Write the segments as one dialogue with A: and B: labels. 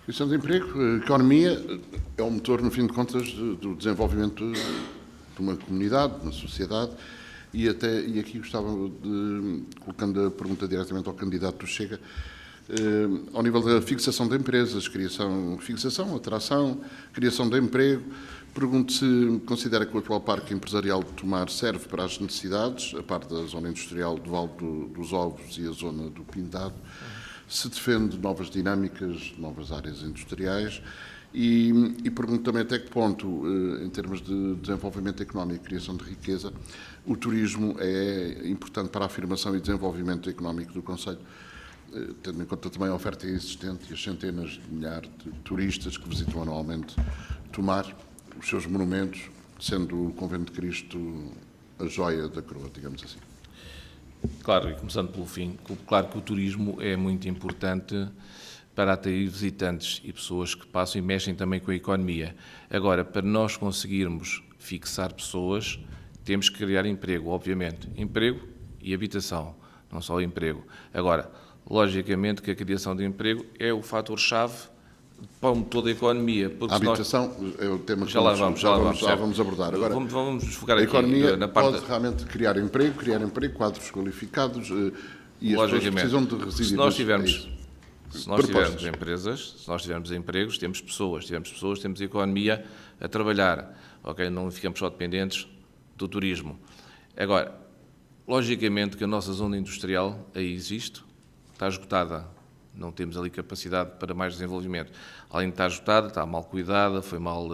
A: Criação de emprego, a economia é um motor, no fim de contas, do desenvolvimento de uma comunidade, de uma sociedade, e aqui gostava de, colocando a pergunta diretamente ao candidato do Chega, ao nível da fixação de empresas, fixação, atração, criação de emprego, pergunto se considera que o atual parque empresarial de Tomar serve para as necessidades, a parte da zona industrial do Vale dos Ovos e a zona do Pintado, se defende novas dinâmicas, novas áreas industriais e pergunto também até que ponto, em termos de desenvolvimento económico e criação de riqueza, o turismo é importante para a afirmação e desenvolvimento económico do concelho, tendo em conta também a oferta existente e as centenas de milhares de turistas que visitam anualmente Tomar, os seus monumentos, sendo o Convento de Cristo a joia da coroa, digamos assim.
B: Claro, e começando pelo fim, claro que o turismo é muito importante para atrair visitantes e pessoas que passam e mexem também com a economia. Agora, para nós conseguirmos fixar pessoas, temos que criar emprego, obviamente. Emprego e habitação, não só emprego. Agora, logicamente que a criação de emprego é o fator-chave para o motor da economia.
A: A habitação é o tema que
B: já vamos
A: abordar. Agora,
B: vamos focar
A: a
B: aqui
A: economia
B: na parte...
A: pode realmente criar emprego, quadros qualificados e as pessoas precisam de residir.
B: Se nós tivermos empresas, se nós tivermos empregos, temos pessoas, temos economia a trabalhar, ok? Não ficamos só dependentes do turismo. Agora, logicamente que a nossa zona industrial aí existe, está esgotada. Não temos ali capacidade para mais desenvolvimento. Além de estar esgotada, está mal cuidada, foi mal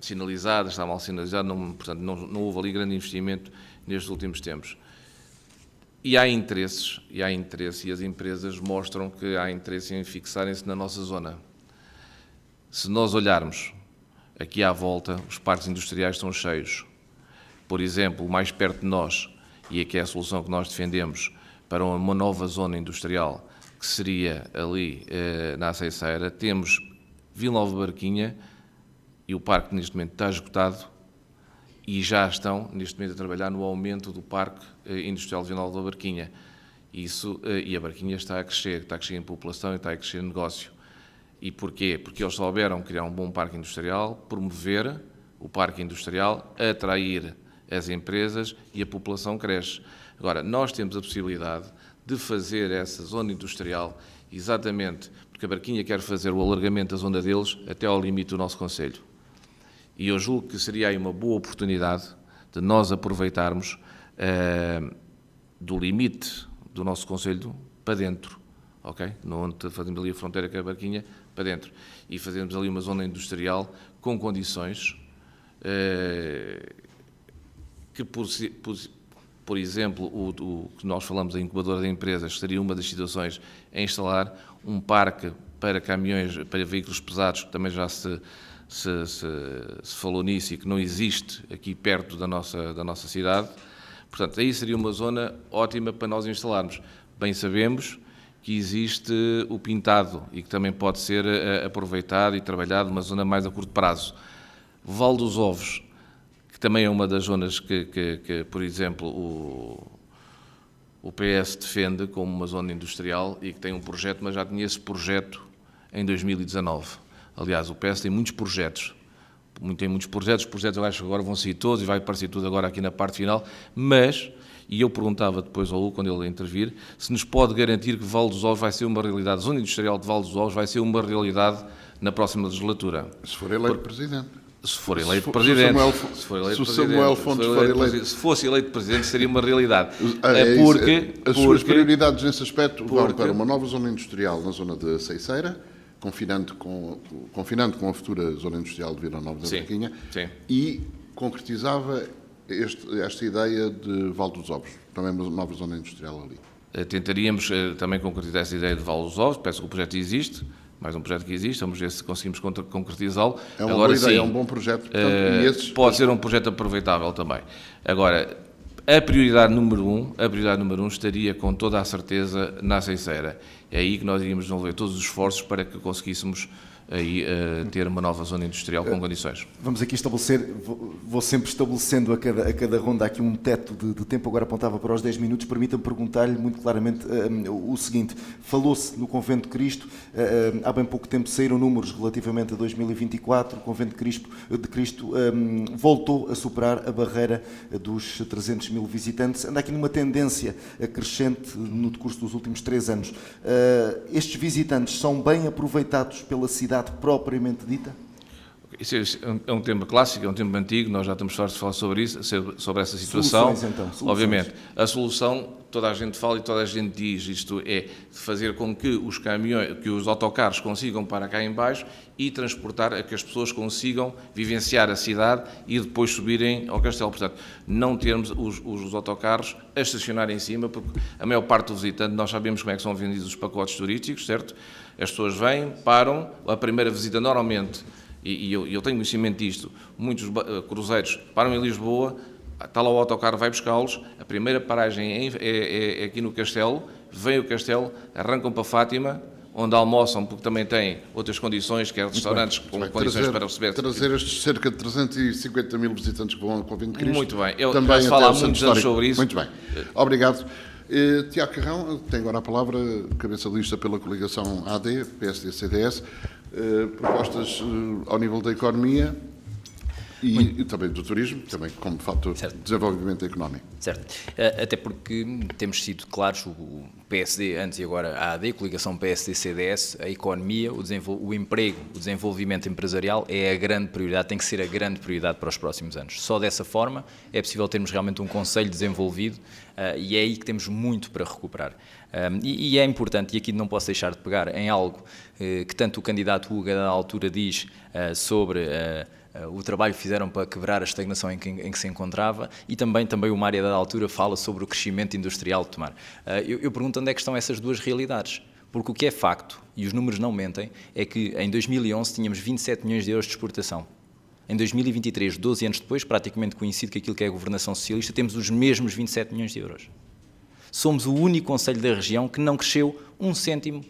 B: sinalizada, está mal sinalizada, portanto não houve ali grande investimento nestes últimos tempos. E há interesse, e as empresas mostram que há interesse em fixarem-se na nossa zona. Se nós olharmos aqui à volta, os parques industriais estão cheios. Por exemplo, mais perto de nós, e aqui é a solução que nós defendemos, para uma nova zona industrial, que seria ali na Aceiceira, temos Vila Nova de Barquinha e o parque neste momento está esgotado e já estão neste momento a trabalhar no aumento do parque industrial de Vila Nova de Barquinha. E a Barquinha está a crescer em população e está a crescer em negócio. E porquê? Porque eles souberam criar um bom parque industrial, promover o parque industrial, atrair as empresas e a população cresce. Agora, nós temos a possibilidade de fazer essa zona industrial exatamente porque a Barquinha quer fazer o alargamento da zona deles até ao limite do nosso concelho. E eu julgo que seria aí uma boa oportunidade de nós aproveitarmos do limite do nosso concelho para dentro, ok? Onde fazemos ali a fronteira com a Barquinha, para dentro. E fazemos ali uma zona industrial com condições que, por exemplo, o que nós falamos, a incubadora de empresas, seria uma das situações em instalar um parque para caminhões, para veículos pesados, que também já se falou nisso e que não existe aqui perto da nossa cidade. Portanto, aí seria uma zona ótima para nós instalarmos. Bem sabemos que existe o Pintado e que também pode ser aproveitado e trabalhado numa zona mais a curto prazo. Vale dos Ovos, que também é uma das zonas que por exemplo, o PS defende como uma zona industrial e que tem um projeto, mas já tinha esse projeto em 2019. Aliás, o PS tem muitos projetos. Os projetos eu acho que agora vão sair todos e vai aparecer tudo agora aqui na parte final, mas, e eu perguntava depois ao Hugo, quando ele intervir, se nos pode garantir que Vale dos Ovos vai ser uma realidade, a zona industrial de Vale dos Ovos vai ser uma realidade na próxima legislatura.
A: Se for eleito presidente.
B: Se for eleito presidente. Se fosse eleito presidente, seria uma realidade.
A: As suas prioridades nesse aspecto vão para uma nova zona industrial na zona de Aceiceira, confinando com a futura zona industrial de Vila Nova da Barquinha, e concretizava esta ideia de Vale dos Ovos, também uma nova zona industrial ali.
B: Tentaríamos também concretizar essa ideia de Vale dos Ovos, penso que o projeto existe, mais um projeto que existe, vamos ver se conseguimos concretizá-lo.
A: É uma boa ideia, é um bom projeto. Portanto,
B: pode ser um projeto aproveitável também. Agora, a prioridade número um estaria com toda a certeza na Aceiceira. é aí que nós iríamos desenvolver todos os esforços para que conseguíssemos aí ter uma nova zona industrial com condições.
C: Vamos aqui estabelecer, vou sempre estabelecendo a cada ronda aqui um teto de tempo, agora apontava para os 10 minutos, permita-me perguntar-lhe muito claramente o seguinte, falou-se no Convento de Cristo, há bem pouco tempo saíram números relativamente a 2024, o Convento de Cristo voltou a superar a barreira dos 300 mil visitantes, anda aqui numa tendência crescente no decurso dos últimos 3 anos. Estes visitantes são bem aproveitados pela cidade propriamente dita?
B: Isso é um tema clássico, é um tema antigo, nós já estamos fartos de falar sobre isso, sobre essa situação.
C: Soluções, então.
B: Obviamente, a solução, toda a gente fala e toda a gente diz, isto é de fazer com que os caminhões, que os autocarros consigam parar cá em baixo e transportar a que as pessoas consigam vivenciar a cidade e depois subirem ao castelo. Portanto, não termos os autocarros a estacionar em cima, porque a maior parte do visitante, nós sabemos como é que são vendidos os pacotes turísticos, certo? As pessoas vêm, param, a primeira visita normalmente, e eu tenho conhecimento disto, muitos cruzeiros param em Lisboa, está lá o autocarro, vai buscá-los, a primeira paragem é aqui no Castelo, vem o Castelo, arrancam para Fátima, onde almoçam, porque também têm outras condições, quer restaurantes com condições para receber.
A: Trazer estes cerca de 350 mil visitantes que vão ao Convento de Cristo.
B: Muito bem, eu
A: também
B: já falar muitos anos sobre isso.
A: Muito bem, obrigado. Tiago Carrão tem agora a palavra, cabeça de lista pela coligação AD, PSD-CDS, propostas ao nível da economia e também do turismo, também como fator de desenvolvimento económico.
D: Certo, até porque temos sido claros, o PSD antes e agora a AD, coligação PSD-CDS, a economia, o emprego, o desenvolvimento empresarial é a grande prioridade, tem que ser a grande prioridade para os próximos anos. Só dessa forma é possível termos realmente um conselho desenvolvido e é aí que temos muito para recuperar. E é importante, e aqui não posso deixar de pegar em algo que tanto o candidato Hugo da altura diz sobre o trabalho que fizeram para quebrar a estagnação em que se encontrava e também o Mário da altura fala sobre o crescimento industrial de Tomar. Eu pergunto onde é que estão essas duas realidades, porque o que é facto, e os números não mentem, é que em 2011 tínhamos 27 milhões de euros de exportação. Em 2023, 12 anos depois, praticamente coincide com aquilo que é a governação socialista, temos os mesmos 27 milhões de euros. Somos o único concelho da região que não cresceu 1 cêntimo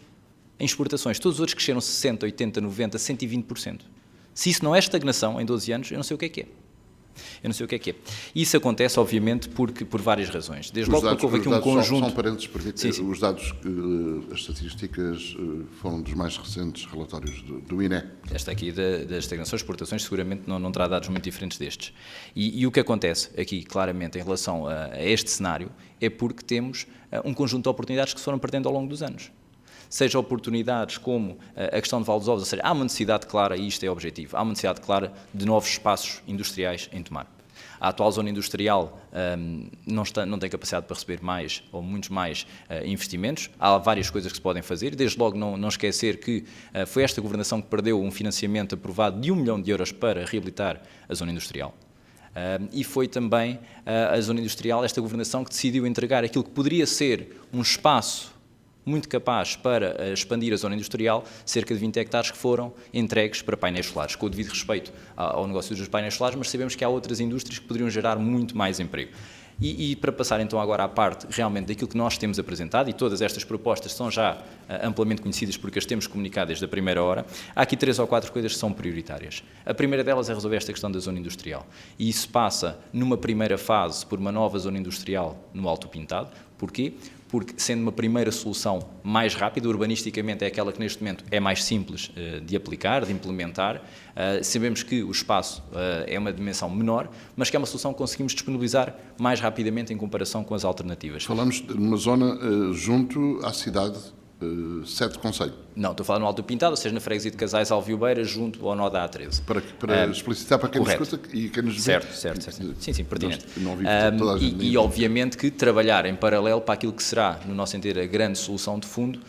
D: em exportações. Todos os outros cresceram 60%, 80%, 90%, 120%. Se isso não é estagnação em 12 anos, eu não sei o que é. Eu não sei o que é. E isso acontece, obviamente, por várias razões. Desde logo porque houve aqui um conjunto...
A: São parênteses, permite, sim. Os dados, as estatísticas foram dos mais recentes relatórios do INE.
D: Esta aqui das estagnações, exportações, seguramente não terá dados muito diferentes destes. E o que acontece aqui, claramente, em relação a este cenário, é porque temos um conjunto de oportunidades que se foram perdendo ao longo dos anos. Seja oportunidades como a questão de Val dos Ovos, ou seja, há uma necessidade clara, e isto é objetivo, há uma necessidade clara de novos espaços industriais em Tomar. A atual zona industrial não tem capacidade para receber mais ou muitos mais investimentos. Há várias coisas que se podem fazer. Desde logo não esquecer que foi esta governação que perdeu um financiamento aprovado de 1 milhão de euros para reabilitar a zona industrial. E foi também a zona industrial, esta governação, que decidiu entregar aquilo que poderia ser um espaço muito capaz para expandir a zona industrial, cerca de 20 hectares que foram entregues para painéis solares, com o devido respeito ao negócio dos painéis solares, mas sabemos que há outras indústrias que poderiam gerar muito mais emprego. E para passar então agora à parte realmente daquilo que nós temos apresentado, e todas estas propostas são já amplamente conhecidas porque as temos comunicado desde a primeira hora, há aqui 3 ou 4 coisas que são prioritárias. A primeira delas é resolver esta questão da zona industrial. E isso passa, numa primeira fase, por uma nova zona industrial no Alto Pintado. Porquê? Porque, sendo uma primeira solução mais rápida, urbanisticamente é aquela que neste momento é mais simples de aplicar, de implementar, sabemos que o espaço é uma dimensão menor, mas que é uma solução que conseguimos disponibilizar mais rapidamente em comparação com as alternativas.
A: Falamos de uma zona junto à cidade, sede de concelho.
D: Não, estou a falar no Alto Pintado, ou seja, na freguesia de Casais Alviobeira, junto ao nó da A13.
A: Para explicitar para quem nos escuta e quem nos vê.
D: Certo. Sim, pertinente.
A: E
D: obviamente que trabalhar em paralelo para aquilo que será, no nosso entender, a grande solução de fundo,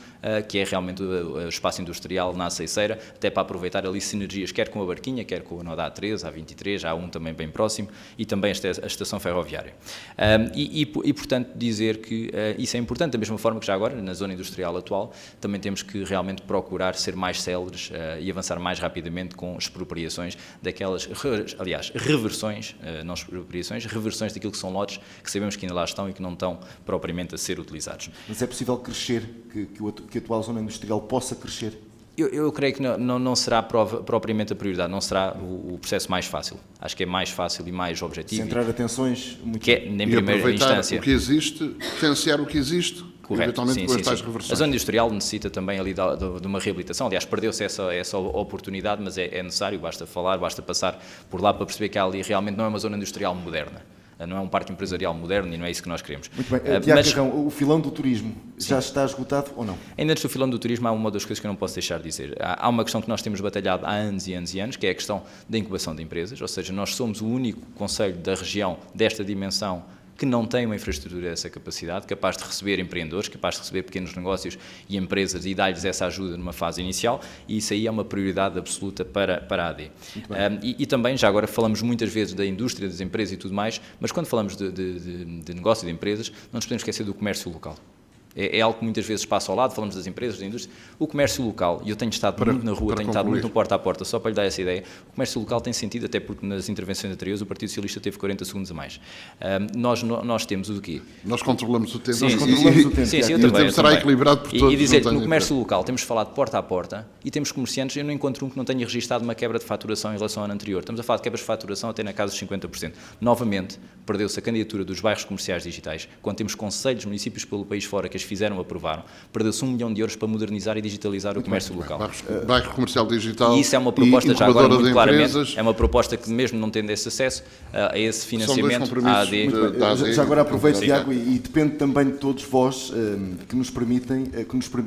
D: que é realmente o espaço industrial na Aceiceira, até para aproveitar ali sinergias, quer com a Barquinha, quer com o nó da A13, A23, A1 também bem próximo, e também a estação ferroviária. Portanto, dizer que isso é importante, da mesma forma que já agora, na zona industrial atual atual, também temos que realmente procurar ser mais céleres e avançar mais rapidamente com expropriações daquelas, aliás, reversões, não expropriações, reversões daquilo que são lotes que sabemos que ainda lá estão e que não estão propriamente a ser utilizados.
C: Mas é possível crescer, que a atual zona industrial possa crescer?
D: Eu creio que não será propriamente a prioridade, não será o processo mais fácil. Acho que é mais fácil e mais objetivo.
C: Centrar atenções muito...
D: Que é, em primeira instância,
A: o que existe, potenciar o que existe,
D: correto,
A: eventualmente com as tais reversões.
D: A zona industrial necessita também ali de uma reabilitação. Aliás, perdeu-se essa oportunidade, mas é necessário, basta falar, basta passar por lá para perceber que ali realmente não é uma zona industrial moderna. Não é um parque empresarial moderno e não é isso que nós queremos.
C: Muito bem. Tiago Carrão, o filão do turismo já está esgotado ou não?
D: Ainda antes do filão do turismo há uma das coisas que eu não posso deixar de dizer. Há uma questão que nós temos batalhado há anos e anos e anos, que é a questão da incubação de empresas, ou seja, nós somos o único concelho da região desta dimensão que não tem uma infraestrutura dessa capacidade, capaz de receber empreendedores, capaz de receber pequenos negócios e empresas e dar-lhes essa ajuda numa fase inicial, e isso aí é uma prioridade absoluta para a AD. E também, já agora falamos muitas vezes da indústria, das empresas e tudo mais, mas quando falamos de negócio de empresas, não nos podemos esquecer do comércio local. É algo que muitas vezes passa ao lado, falamos das empresas, da indústria. O comércio local, e eu tenho estado muito na rua, tenho estado muito no porta a porta, só para lhe dar essa ideia, o comércio local tem sentido, até porque nas intervenções anteriores o Partido Socialista teve 40 segundos a mais. Nós temos o quê?
A: Nós controlamos o tempo.
C: Nós controlamos o tempo.
D: Sim, eu
A: e o tempo será equilibrado por todos.
D: E dizer que no comércio local temos falado de porta a porta e temos comerciantes, eu não encontro um que não tenha registado uma quebra de faturação em relação ao ano anterior. Estamos a falar de quebras de faturação até na casa dos 50%. Novamente, perdeu-se a candidatura dos bairros comerciais digitais, quando temos concelhos, municípios pelo país fora que as fizeram, aprovaram. Perdeu-se 1 milhão de euros para modernizar e digitalizar o comércio local.
A: Bairro comercial digital.
D: E isso é uma proposta, já agora, muito claramente,
A: empresas.
D: é uma proposta que, mesmo não tendo esse acesso a esse financiamento, a AD...
C: Já agora aproveito, Tiago, e depende também de todos vós que nos permitem,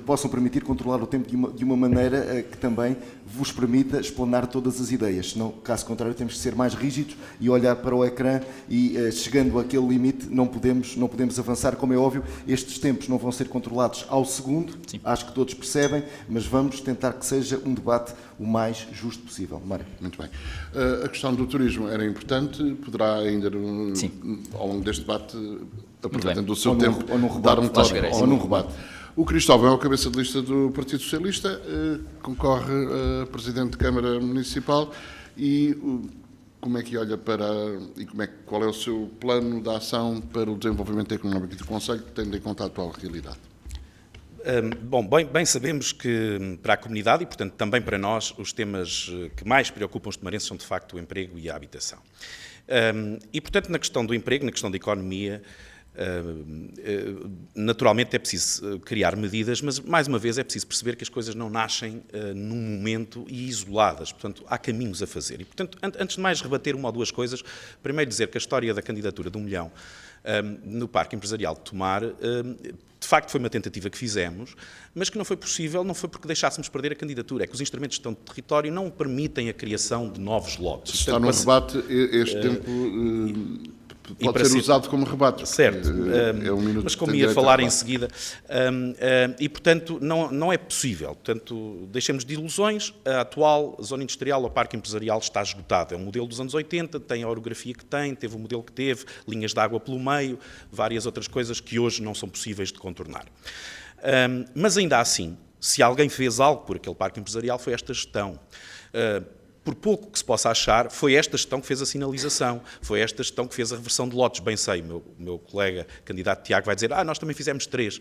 C: possam permitir controlar o tempo de uma maneira que também vos permita explanar todas as ideias. Senão, caso contrário, temos que ser mais rígidos e olhar para o ecrã e, chegando àquele limite, não podemos avançar. Como é óbvio, estes tempos não vão ser controlados ao segundo, sim. Acho que todos percebem, mas vamos tentar que seja um debate o mais justo possível. Mário.
A: Muito bem. A questão do turismo era importante, poderá ainda, ao longo deste debate, aproveitando o seu tempo, dar um toque ou num rebate. O Cristóvão é o cabeça de lista do Partido Socialista, concorre a Presidente de Câmara Municipal e como é que olha para, e qual é o seu plano de ação para o desenvolvimento económico do Concelho, tendo em conta a atual realidade?
E: Bom, bem sabemos que para a comunidade e, portanto, também para nós, os temas que mais preocupam os tomarenses são, de facto, o emprego e a habitação. E, portanto, na questão do emprego, na questão da economia, naturalmente é preciso criar medidas, mas, mais uma vez, é preciso perceber que as coisas não nascem num momento e isoladas. Portanto, há caminhos a fazer. E, portanto, antes de mais rebater uma ou duas coisas, primeiro dizer que a história da candidatura de 1 milhão no Parque Empresarial de Tomar, de facto foi uma tentativa que fizemos, mas que não foi possível, não foi porque deixássemos perder a candidatura, é que os instrumentos de gestão de território não permitem a criação de novos lotes.
A: Está no rebate, este tempo pode ser usado como rebate.
E: Certo, mas como ia falar em seguida, e portanto não é possível, portanto deixemos de ilusões, a atual zona industrial ou parque empresarial está esgotado, é um modelo dos anos 80, tem a orografia que tem, teve o modelo que teve, linhas de água pelo meio, várias outras coisas que hoje não são possíveis de contornar. Mas ainda assim, se alguém fez algo por aquele parque empresarial foi esta gestão. Por pouco que se possa achar, foi esta gestão que fez a sinalização, foi esta gestão que fez a reversão de lotes. Bem sei, meu colega candidato Tiago vai dizer, nós também fizemos 3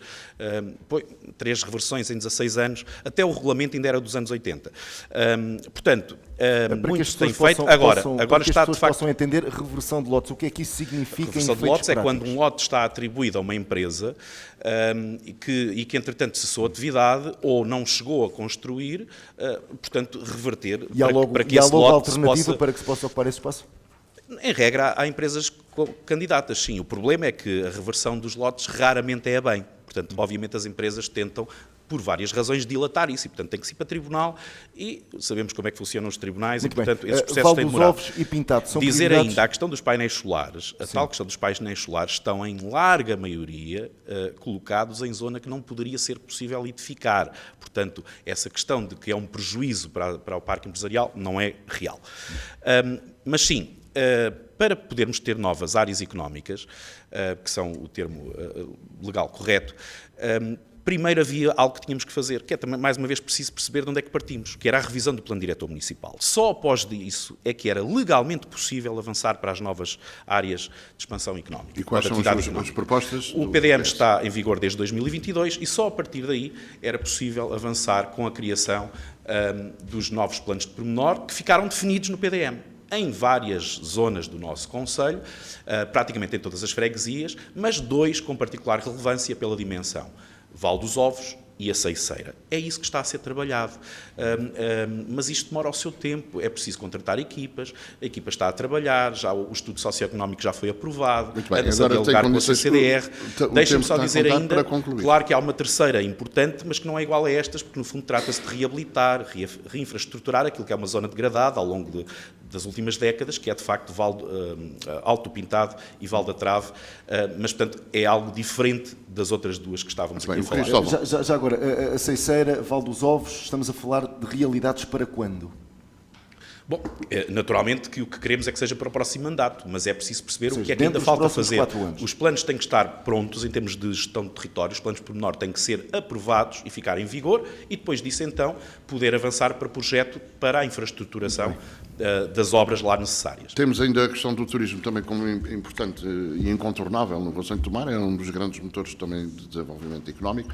E: reversões em 16 anos, até o regulamento ainda era dos anos 80. Portanto, muito se tem feito. Agora está de facto...
C: possam entender reversão de lotes, o que é que isso significa?
E: Reversão de lotes é quando um lote está atribuído a uma empresa e que entretanto cessou a atividade ou não chegou a construir, portanto, reverter para que
C: E há
E: esse
C: logo
E: lote
C: alternativa para que se possa ocupar esse espaço?
E: Em regra, há empresas candidatas, sim. O problema é que a reversão dos lotes raramente é a bem. Portanto, obviamente as empresas tentam, por várias razões, dilatar isso. E, portanto, tem que ir para tribunal e sabemos como é que funcionam os tribunais.
C: Muito
E: e, portanto,
C: bem.
E: esses processos têm demorado.
C: Ovos e pintados são
E: dizer
C: prioridades?
E: ainda, a questão dos painéis solares, a tal questão dos painéis solares estão, em larga maioria, colocados em zona que não poderia ser possível edificar. Portanto, essa questão de que é um prejuízo para o parque empresarial não é real. Mas sim, para podermos ter novas áreas económicas, que são o termo legal correto, primeiro havia algo que tínhamos que fazer, que é também, mais uma vez, preciso perceber de onde é que partimos, que era a revisão do Plano Diretor Municipal. Só após isso é que era legalmente possível avançar para as novas áreas de expansão económica.
A: E quais são as propostas?
E: O PDM está em vigor desde 2022 e só a partir daí era possível avançar com a criação dos novos planos de pormenor que ficaram definidos no PDM. Em várias zonas do nosso concelho, praticamente em todas as freguesias, mas 2 com particular relevância pela dimensão: Val dos Ovos e a Ceiceira. É isso que está a ser trabalhado. Mas isto demora o seu tempo, é preciso contratar equipas, a equipa está a trabalhar, já o estudo socioeconómico já foi aprovado, anda-se a dialogar com a CCDR. Deixem-me só dizer ainda, claro que há uma terceira importante, mas que não é igual a estas, porque no fundo trata-se de reabilitar, reinfraestruturar aquilo que é uma zona degradada ao longo das últimas décadas, que é de facto Alto do Pintado e Val da Trave, mas portanto é algo diferente das outras duas que estávamos aqui a falar.
C: Já agora, a Ceiceira, Val dos Ovos, estamos a falar de realidades para quando?
E: Bom, naturalmente que o que queremos é que seja para o próximo mandato, mas é preciso perceber o que é que
C: dentro
E: ainda falta fazer.
C: 4 anos.
E: Os planos têm que estar prontos em termos de gestão de território, os planos de pormenor têm que ser aprovados e ficar em vigor e depois disso então poder avançar para projeto para a infraestruturação das obras lá necessárias.
A: Temos ainda a questão do turismo também como importante e incontornável no Concelho de Tomar, é um dos grandes motores também de desenvolvimento económico.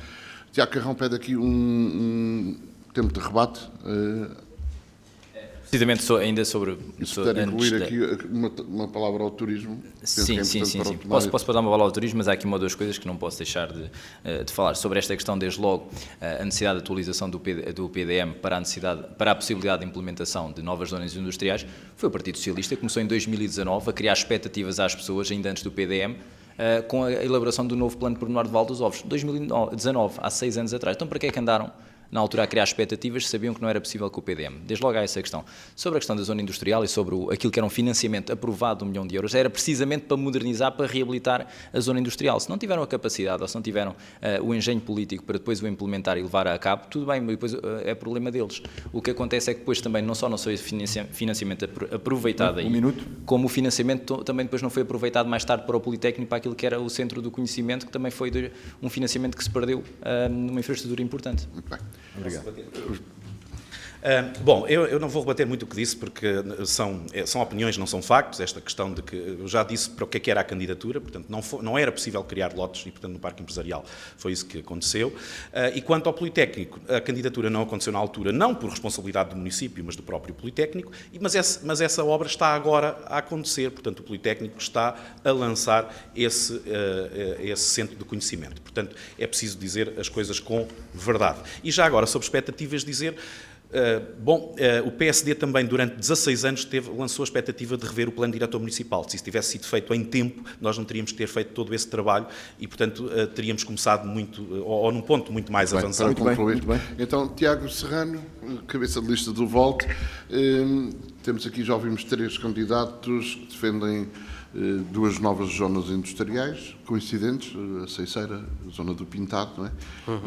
A: Tiago Carrão pede aqui um tempo de rebate.
D: Precisamente ainda sobre...
A: E se puder incluir aqui uma palavra ao turismo.
D: Sim. Posso dar uma palavra ao turismo, mas há aqui uma ou duas coisas que não posso deixar de falar. Sobre esta questão, desde logo, a necessidade de atualização do PDM para a possibilidade de implementação de novas zonas industriais. Foi o Partido Socialista que começou em 2019 a criar expectativas às pessoas, ainda antes do PDM, com a elaboração do novo plano de pormenor de Val dos Ovos. 2019, há 6 anos atrás. Então, para que é que andaram na altura a criar expectativas, sabiam que não era possível com o PDM. Desde logo há essa questão. Sobre a questão da zona industrial e sobre aquilo que era um financiamento aprovado de €1 milhão, era precisamente para modernizar, para reabilitar a zona industrial. Se não tiveram a capacidade ou se não tiveram o engenho político para depois o implementar e levar a cabo, tudo bem, mas depois é problema deles. O que acontece é que depois também não só não foi financiamento aproveitado aí, como o financiamento também depois não foi aproveitado mais tarde para o Politécnico, para aquilo que era o Centro do Conhecimento, que também foi um financiamento que se perdeu numa infraestrutura importante.
A: Muito bem.
C: Obrigado.
E: Bom, eu não vou rebater muito o que disse, porque são opiniões, não são factos. Esta questão de que eu já disse para o que era a candidatura, portanto não era possível criar lotes e, portanto, no Parque Empresarial foi isso que aconteceu. E quanto ao Politécnico, a candidatura não aconteceu na altura, não por responsabilidade do município, mas do próprio Politécnico, mas essa obra está agora a acontecer, portanto o Politécnico está a lançar esse centro de conhecimento. Portanto, é preciso dizer as coisas com verdade. E já agora, sobre expectativas, dizer... o PSD também durante 16 anos lançou a expectativa de rever o Plano Diretor Municipal. Se isso tivesse sido feito em tempo, nós não teríamos que ter feito todo esse trabalho e, portanto, teríamos começado ou num ponto muito mais avançado.
A: Para concluir. Muito bem. Então, Tiago Serrano, cabeça de lista do VOLT, temos aqui, já ouvimos 3 candidatos que defendem 2 novas zonas industriais coincidentes, a Ceiceira, a zona do Pintado, não é?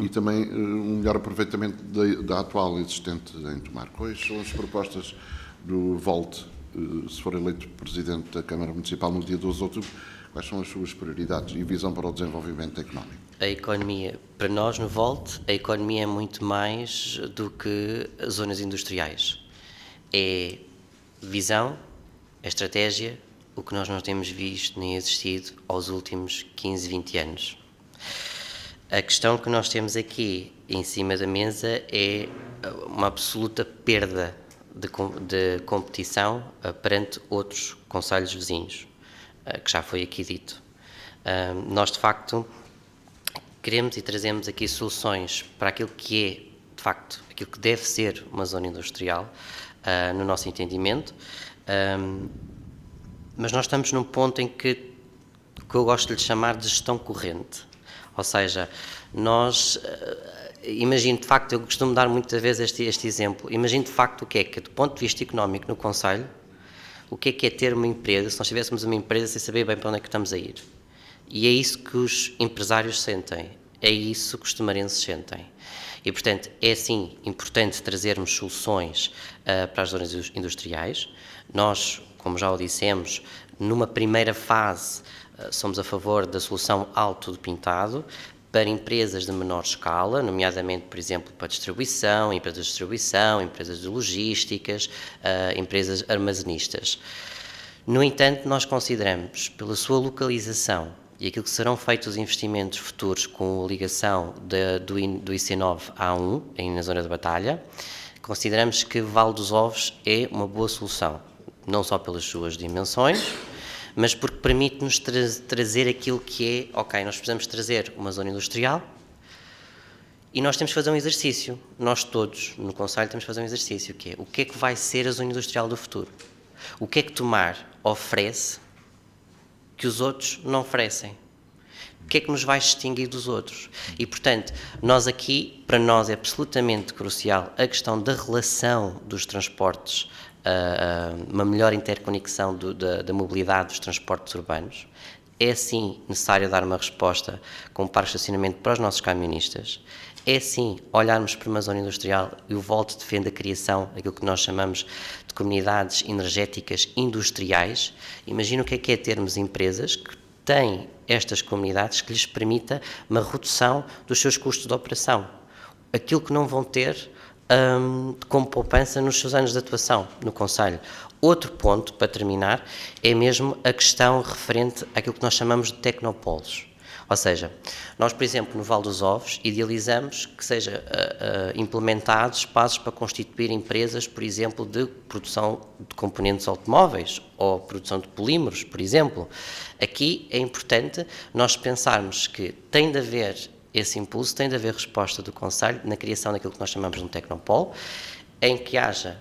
A: E também um melhor aproveitamento da atual existente em Tomar. Quais são as propostas do VOLT, se for eleito Presidente da Câmara Municipal no dia 12 de outubro? Quais são as suas prioridades e visão para o desenvolvimento económico?
F: A economia, para nós no VOLT, a economia é muito mais do que as zonas industriais. É visão, é estratégia, o que nós não temos visto nem assistido aos últimos 15, 20 anos. A questão que nós temos aqui em cima da mesa é uma absoluta perda de competição perante outros concelhos vizinhos, que já foi aqui dito. Nós, de facto, queremos e trazemos aqui soluções para aquilo que é, de facto, aquilo que deve ser uma zona industrial, no nosso entendimento, mas nós estamos num ponto em que eu gosto de lhe chamar de gestão corrente. Ou seja, nós, imagino de facto, eu costumo dar muitas vezes este exemplo, imagino de facto o que é que, do ponto de vista económico no concelho, o que é ter uma empresa, se nós tivéssemos uma empresa sem saber bem para onde é que estamos a ir. E é isso que os empresários sentem, é isso que os tomarenses sentem. E, portanto, é sim importante trazermos soluções para as zonas industriais. Nós, como já o dissemos, numa primeira fase somos a favor da solução Alto do Pintado, para empresas de menor escala, nomeadamente, por exemplo, para distribuição, empresas de logísticas, empresas armazenistas. No entanto, nós consideramos, pela sua localização e aquilo que serão feitos os investimentos futuros com a ligação do IC9 A1, na zona de Batalha, consideramos que Val dos Ovos é uma boa solução, não só pelas suas dimensões, mas porque permite-nos trazer aquilo que é, ok, nós precisamos trazer uma zona industrial e nós temos que fazer um exercício. Nós todos, no Conselho, temos que fazer um exercício, que é o que é que vai ser a zona industrial do futuro? O que é que Tomar oferece que os outros não oferecem? O que é que nos vai distinguir dos outros? E, portanto, nós aqui, para nós é absolutamente crucial a questão da relação dos transportes, uma melhor interconexão da mobilidade dos transportes urbanos. É sim necessário dar uma resposta com um parque de estacionamento para os nossos camionistas. É sim olharmos para uma zona industrial, e o Volt defende a criação daquilo que nós chamamos de comunidades energéticas industriais. Imagina o que é termos empresas que têm estas comunidades que lhes permita uma redução dos seus custos de operação. Aquilo que não vão ter como poupança nos seus anos de atuação no Conselho. Outro ponto, para terminar, é mesmo a questão referente àquilo que nós chamamos de tecnopolos. Ou seja, nós, por exemplo, no Val dos Ovos, idealizamos que seja implementados espaços para constituir empresas, por exemplo, de produção de componentes automóveis ou produção de polímeros, por exemplo. Aqui é importante nós pensarmos que tem de haver esse impulso, tem de haver resposta do Conselho na criação daquilo que nós chamamos de um tecnopolo, em que haja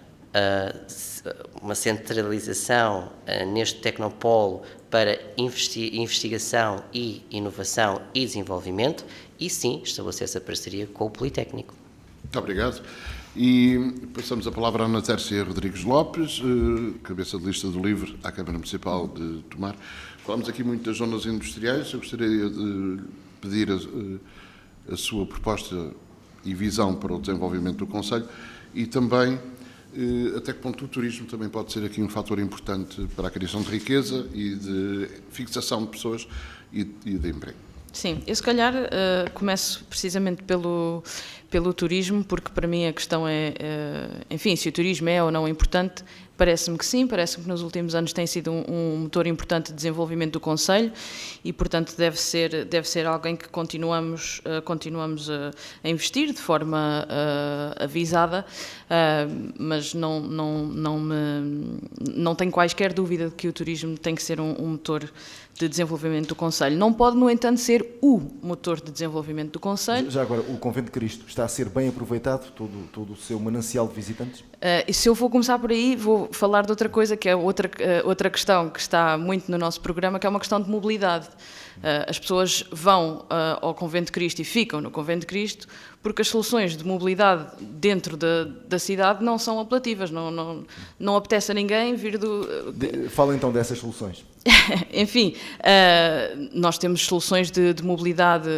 F: uma centralização neste tecnopolo para investigação e inovação e desenvolvimento e, sim, estabelecer essa parceria com o Politécnico.
A: Muito obrigado. E passamos a palavra à Ana Tércia Rodrigues Lopes, cabeça de lista do LIVRE à Câmara Municipal de Tomar. Falamos aqui muito das zonas industriais. Eu gostaria de pedir a sua proposta e visão para o desenvolvimento do Conselho e também até que ponto o turismo também pode ser aqui um fator importante para a criação de riqueza e de fixação de pessoas e de emprego.
G: Sim, eu se calhar começo precisamente pelo turismo, porque para mim a questão é, enfim, se o turismo é ou não importante. Parece-me que sim, parece-me que nos últimos anos tem sido um motor importante de desenvolvimento do Conselho e, portanto, deve ser alguém que continuamos a investir de forma avisada, mas não tenho quaisquer dúvida de que o turismo tem que ser um motor de desenvolvimento do Conselho. Não pode, no entanto, ser o motor de desenvolvimento do Conselho.
C: Já agora, o Convento de Cristo está a ser bem aproveitado, todo o seu manancial de visitantes?
G: Se eu vou começar por aí, vou falar de outra coisa, que é outra questão que está muito no nosso programa, que é uma questão de mobilidade. As pessoas vão ao Convento de Cristo e ficam no Convento de Cristo porque as soluções de mobilidade dentro da cidade não são apelativas, não apetece a ninguém vir do...
C: Fala então dessas soluções.
G: Enfim, nós temos soluções de mobilidade...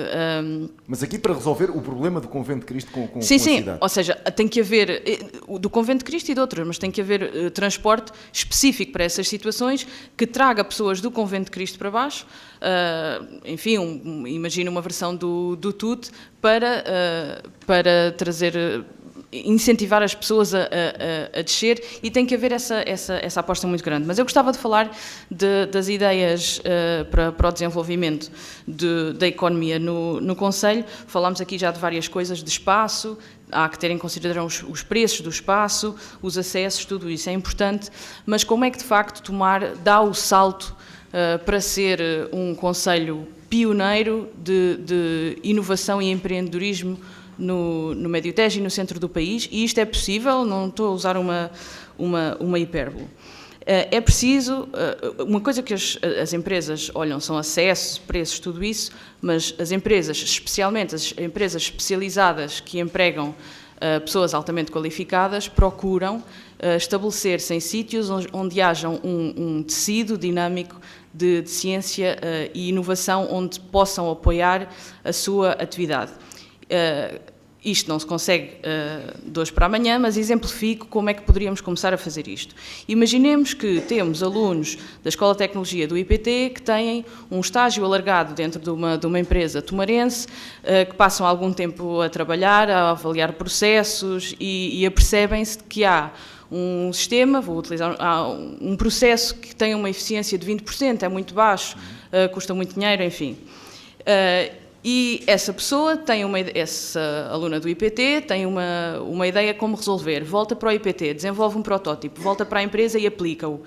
C: Mas aqui para resolver o problema do Convento de Cristo com
G: sim,
C: a cidade.
G: Sim, ou seja, tem que haver, do Convento de Cristo e de outros, mas tem que haver transporte específico para essas situações que traga pessoas do Convento de Cristo para baixo, enfim, imagina uma versão do TUT para trazer... incentivar as pessoas a descer e tem que haver essa aposta muito grande. Mas eu gostava de falar das ideias para o desenvolvimento da economia no Conselho. Falámos aqui já de várias coisas, de espaço, há que ter em consideração os preços do espaço, os acessos, tudo isso é importante, mas como é que de facto Tomar dá o salto para ser um concelho pioneiro de inovação e empreendedorismo no Médio Tejo e no centro do país, e isto é possível, não estou a usar uma hipérbole. É preciso, uma coisa que as empresas olham são acessos, preços, tudo isso, mas as empresas, especialmente as empresas especializadas que empregam pessoas altamente qualificadas, procuram estabelecer-se em sítios onde haja um tecido dinâmico de ciência e inovação, onde possam apoiar a sua atividade. isto não se consegue de hoje para amanhã, mas exemplifico como é que poderíamos começar a fazer isto. Imaginemos que temos alunos da Escola de Tecnologia do IPT que têm um estágio alargado dentro de uma empresa tomarense, que passam algum tempo a trabalhar, a avaliar processos e apercebem-se que há um sistema, vou utilizar um processo que tem uma eficiência de 20%, é muito baixo, custa muito dinheiro, enfim. E essa pessoa essa aluna do IPT tem uma ideia como resolver, volta para o IPT, desenvolve um protótipo, volta para a empresa e aplica-o.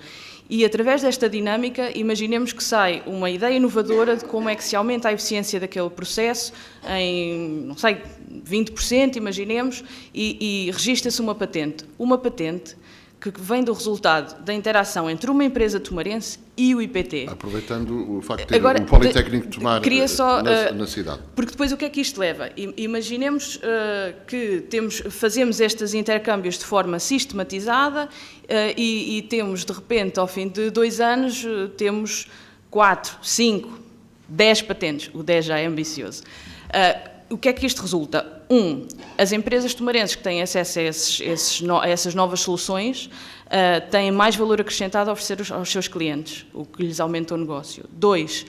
G: E através desta dinâmica, imaginemos que sai uma ideia inovadora de como é que se aumenta a eficiência daquele processo em, não sei, 20%, imaginemos, e registra-se uma patente. Uma patente que vem do resultado da interação entre uma empresa tomarense e o IPT.
A: Aproveitando o facto de ter o Politécnico de Tomar na cidade.
G: Porque depois o que é que isto leva? Imaginemos que fazemos estes intercâmbios de forma sistematizada e temos, de repente, ao fim de 2 anos, temos 4, 5, 10 patentes. O 10 já é ambicioso. O que é que isto resulta? As empresas tomarenses que têm acesso a essas novas soluções têm mais valor acrescentado a oferecer aos seus clientes, o que lhes aumenta o negócio. 2,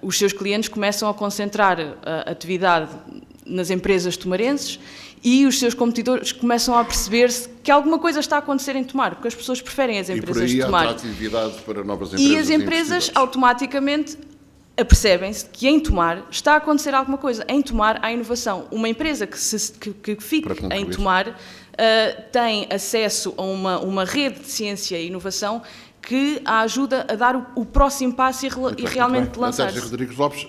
G: os seus clientes começam a concentrar a atividade nas empresas tomarenses e os seus competidores começam a perceber-se que alguma coisa está a acontecer em Tomar, porque as pessoas preferem as empresas de Tomar.
A: E por aí há atratividade para novas empresas.
G: E as empresas automaticamente apercebem-se que em Tomar está a acontecer alguma coisa. Em Tomar há inovação. Uma empresa que fique em Tomar tem acesso a uma rede de ciência e inovação que a ajuda a dar o próximo passo e realmente lançar-se.
A: A Sérgio Rodrigues Lopes,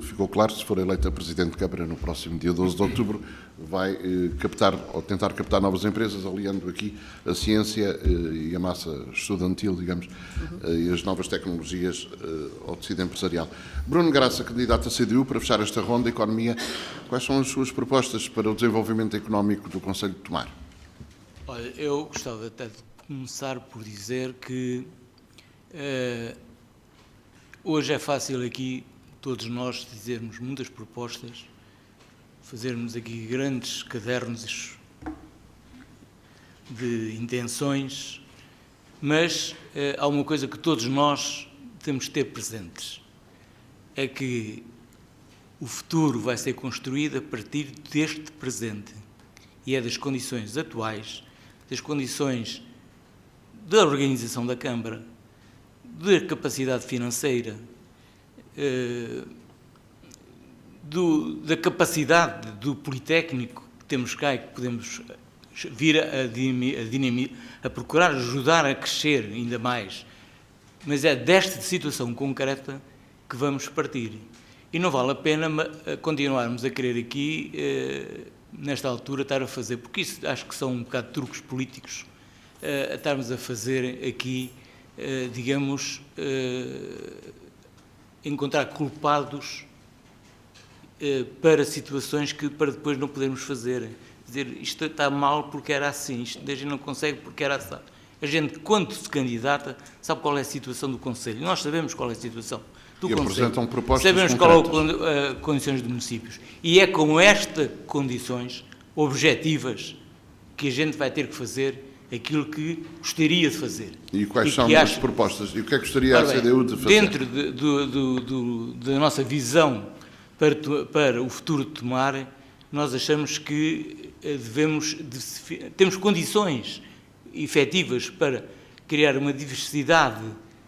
A: ficou claro, se for eleita Presidente de Câmara no próximo dia 12 de outubro, vai captar, ou tentar captar novas empresas, aliando aqui a ciência e a massa estudantil, digamos, e as novas tecnologias ao tecido empresarial. Bruno Graça, candidato à CDU, para fechar esta ronda, Economia, quais são as suas propostas para o desenvolvimento económico do Concelho de Tomar?
H: Olha, eu gostava até de começar por dizer que hoje é fácil aqui todos nós dizermos muitas propostas, fazermos aqui grandes cadernos de intenções, mas há uma coisa que todos nós temos de ter presentes, é que o futuro vai ser construído a partir deste presente e é das condições atuais, das condições da organização da Câmara, da capacidade financeira, da capacidade do Politécnico que temos cá e que podemos vir a procurar ajudar a crescer ainda mais. Mas é desta situação concreta que vamos partir. E não vale a pena continuarmos a querer aqui, nesta altura, estar a fazer, porque isso acho que são um bocado de truques políticos, a estarmos a fazer aqui, digamos, encontrar culpados para situações que para depois não podermos fazer. Dizer, isto está mal porque era assim, isto a gente não consegue porque era assim. A gente, quando se candidata, sabe qual é a situação do Conselho. Nós sabemos qual é a situação do Conselho.
A: Apresentam propostas
H: sabemos qual é as condições dos municípios. E é com estas condições objetivas que a gente vai ter que fazer aquilo que gostaria de fazer.
A: E quais são as propostas? E o que é que gostaria a CDU de fazer?
H: Dentro da nossa visão para o futuro de Tomar, nós achamos que temos condições efetivas para criar uma diversidade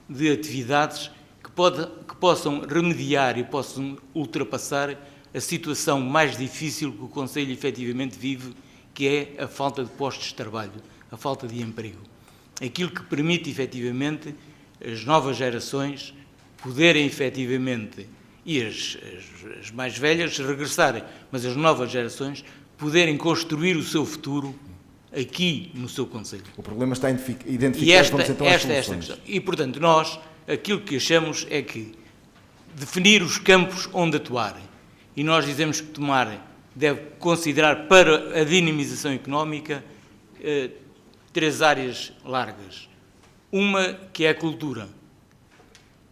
H: de atividades que possam remediar e possam ultrapassar a situação mais difícil que o Concelho efetivamente vive, que é a falta de postos de trabalho, a falta de emprego. Aquilo que permite efetivamente as novas gerações poderem efetivamente, e as mais velhas regressarem, mas as novas gerações poderem construir o seu futuro aqui no seu Concelho.
C: O problema está identificado, vamos então às soluções.
H: Esta questão. E, portanto, nós, aquilo que achamos é que definir os campos onde atuarem. E nós dizemos que Tomar deve considerar para a dinamização económica 3 áreas largas. Uma que é a cultura.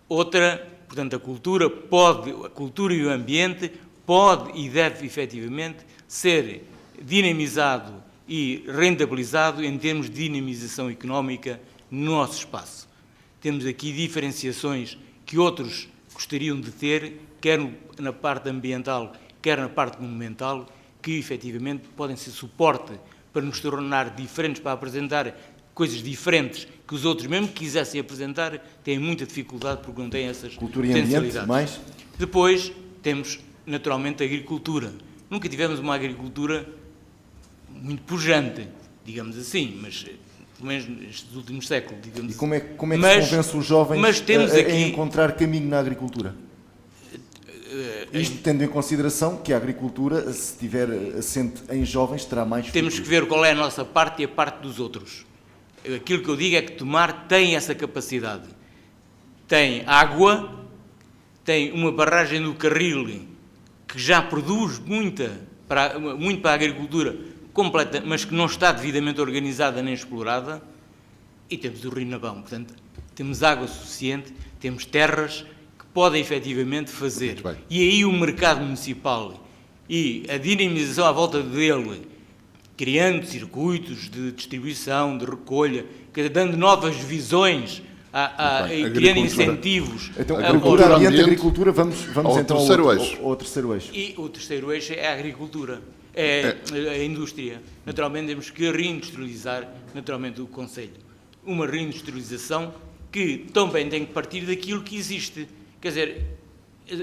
H: Outra, portanto, a cultura e o ambiente pode e deve efetivamente ser dinamizado e rentabilizado em termos de dinamização económica no nosso espaço. Temos aqui diferenciações que outros gostariam de ter, quer na parte ambiental, quer na parte monumental, que efetivamente podem ser suporte para nos tornar diferentes, para apresentar coisas diferentes que os outros, mesmo que quisessem apresentar, têm muita dificuldade porque não têm essas
C: Cultura e ambiente, mais?
H: Depois temos, naturalmente, a agricultura. Nunca tivemos uma agricultura muito pujante, digamos assim, mas pelo menos nestes últimos séculos, digamos.
C: E como é que se convence os jovens a encontrar caminho na agricultura? Isto tendo em consideração que a agricultura, se estiver assente em jovens, terá mais futuro.
H: Temos que ver qual é a nossa parte e a parte dos outros. Aquilo que eu digo é que Tomar tem essa capacidade. Tem água, tem uma barragem do Carril que já produz muito para a agricultura completa, mas que não está devidamente organizada nem explorada, e temos o Rio Navão. Portanto, temos água suficiente, temos terras que podem efetivamente fazer. E aí o mercado municipal e a dinamização à volta dele, criando circuitos de distribuição, de recolha, dando novas visões, criando incentivos.
C: Então, agricultura, ambiente, agricultura, vamos então ao terceiro eixo.
H: E o terceiro eixo é a agricultura, é a indústria. Naturalmente temos que reindustrializar naturalmente o Concelho. Uma reindustrialização que também tem que partir daquilo que existe. Quer dizer,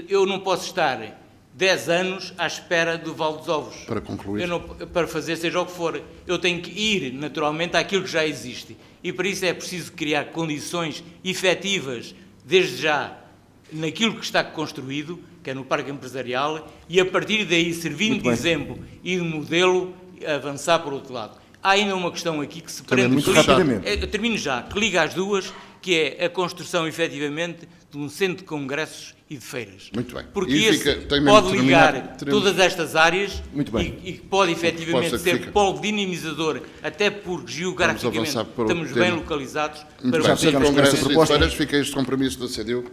H: eu não posso estar 10 anos à espera do Vale dos Ovos.
A: Para concluir.
H: Para fazer seja o que for. Eu tenho que ir, naturalmente, àquilo que já existe. E para isso é preciso criar condições efetivas, desde já, naquilo que está construído, que é no Parque Empresarial, e a partir daí, servindo de exemplo e de modelo, avançar por outro lado. Há ainda uma questão aqui que se prende...
C: Muito rapidamente.
H: Termino já, que liga às duas, que é a construção, efetivamente, de um centro de congressos e de feiras.
A: Muito bem.
H: Porque esse pode ligar todas estas áreas e pode efetivamente ser polo dinamizador, até porque geograficamente estamos bem localizados.
A: Muito bem, centro de congressos e de feiras, fica este compromisso da CDU.